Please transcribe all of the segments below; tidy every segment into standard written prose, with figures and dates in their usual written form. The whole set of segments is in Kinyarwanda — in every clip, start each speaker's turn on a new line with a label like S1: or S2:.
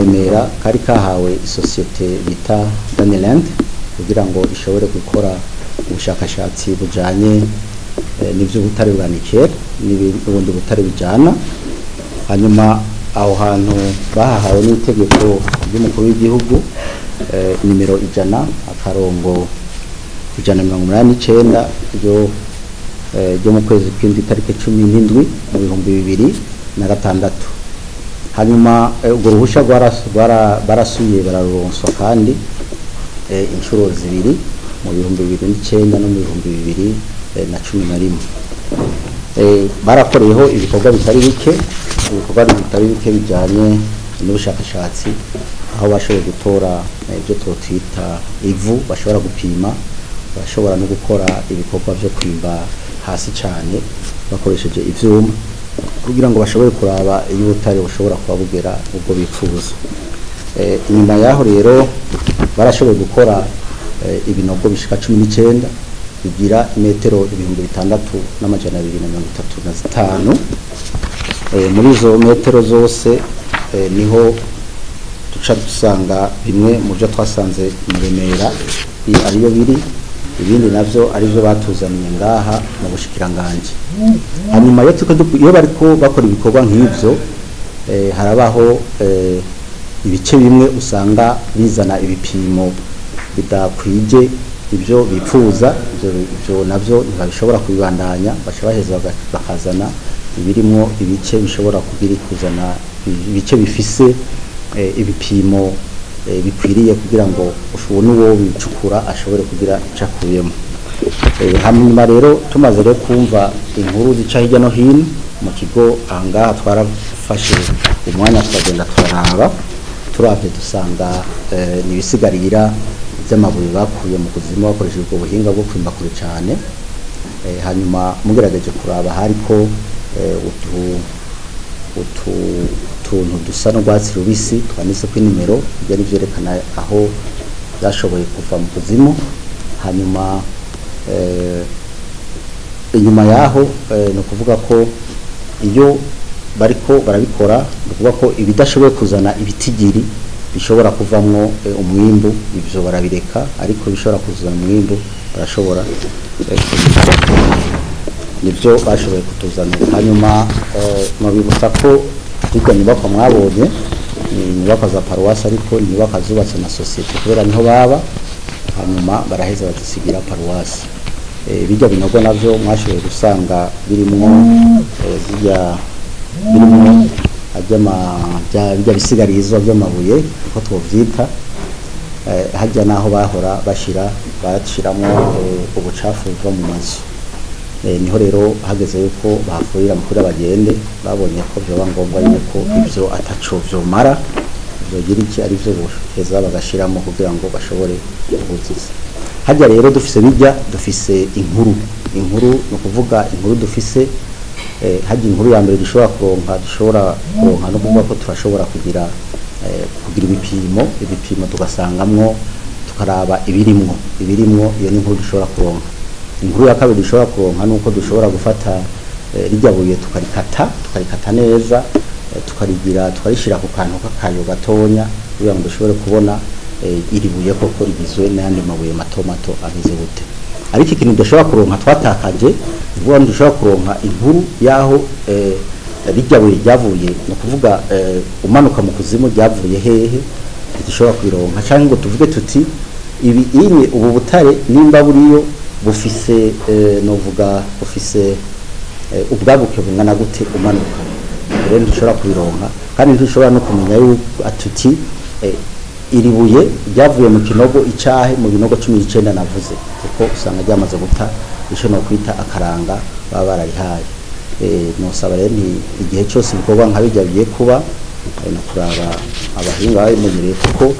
S1: Remera kari kahawe isosiyete bita Daniland kugira ngo ishobore gukora ubushakashatsi bujanye n'ivy'ubutare bwa nickel n'ubundi butare bijana. Hanyuma aho hantu bahawe n'itegeko ry'umukuru w'igihugu nimero 100 akarongo 189 ryo mu kwezi kw'indwi tariki 17 mu 2026. Hanyuma ubwo ruhusha barasuye bararonswa kandi inshuro zibiri mu 2009 no mu 2011. Barakoreyeho ibikorwa bitari bike bijanye n'ubushakashatsi aho bashoboye gutora ibyo twita ivu bashobora gupima, bashobora no gukora ibikorwa byo kwimba hasi cyane bakoresheje ivyuma kugira ngo bashobore kuraba iyo ubutare bushobora kuba bugera ubwo bifuza. Inyuma yaho rero barashoboye gukora ibinogo bishika 19 bigira metero 6235. Muri izo metero zose niho duca dusanga bimwe mu byo twasanze mu Remera ariyo biri, ibindi navyo arivyo batuzaniye ngaha mu bushikiranganje. Hanyuma iyo bariko bakora ibikorwa nk'ivyo harabaho ibice bimwe usanga bizana ibipimo bidakwije ibyo bifuza, ibyo navyo ntibashobora kubibandanya, bashobaheza bakazana ibirimo ibice bishobora kugira kuzana ibice bifise ibipimo bikwiriye kugira ngo ushobone uwo bicukura ashobore kugira icakuyemo. Hanyuma rero tumaze rero kumva inkuru zica hirya no hino mu kigo ahangaha twarafashe umwanya twagenda turaraba turavye dusanga nibisigarira by'amabuye bakuye mu kuzimu bakoresheje ubwo buhinga bwo kwimba kure cyane. Hanyuma mugerageje kuraba hariko utuntu dusa n'urwatsi rubisi twanditse ko nimero byari byerekana aho zashoboye kuva mu kuzimu. Hanyuma inyuma yaho no kuvuga ko iyo bariko barabikora no kuvuga ko ibidashoboye kuzana ibitigiri bishobora kuvamwo umwimbu ivyo barabireka, ariko bishobora kuzana umwimbu barashobora nivyo bashoboye kutuzanira. Hanyuma mabibutsa ko hirya nyubako mwabonye inyubako za paruwasi, ariko inyubako zubatse na sosiyete kubera niho baba, hanyuma baraheza bazisigira paruwasi. Bijya binogo navyo mwashoboye gusanga birimo bijya bisigarizo by'amabuye uko twovyita, hajya naho bahora bashiramo ubucafu buva mu mazu. Niho rero hageze yuko bafurira mukuri abagende babonye ko byo ngombwa yuko ibyo ataco vyomara byogira iki ari byo boheza bagashiramo kugira ngo bashobore kubuziza. Hajya rero dufise inkuru no kuvuga inkuru dufise hajya inkuru ya mbere dushobora kuronka no kuvuga ko turashobora kugira ibipimo tugasangamwo tukaraba ibirimwo iyo ni inkuru dushobora kuronka. Inkuru ya kabiri dushobora kuronka nuko dushobora gufata rijya buye tukarikata neza tukarishira ku kantu k'akayo gatonya kugira ngo dushobore kubona iribuye koko rigizwe n'andi mabuye mato ameze gute. Ariko ikintu dushobora kuronka twatakaje vuba dushobora kuronka inkuru yaho rijya buye ryavuye no kuvuga umanuka mu kuzimu ryavuye hehe, dushobora kubironka cyangwa ngo tuvuge tuti ibi inye ubu butare nimba buriyo bufise ubwabuke bungana gute umanuka, rero dushobora kubironka kandi dushobora no kumenya yuko atuti iribuye ryavuye mu kinogo icahe mu binogo 19 navuze, kuko usanga ryamaze guta ico no kwita akaranga baba bararihaye. Nosaba rero igihe cyose ibikorwa nkabijya biye kuba no kuraba abahinga babimenyereye, kuko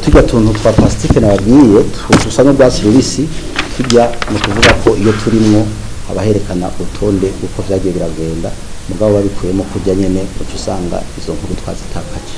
S1: tujya tuntu twa plastique nababwiye dusa n'ubwatsi rubisi tujya no kuvuga ko iyo turimwo abaherekana utonde uko vyagiye biragenda mugabo babikuyemo kujya nyene uco usanga izo nkuru twazitakaje.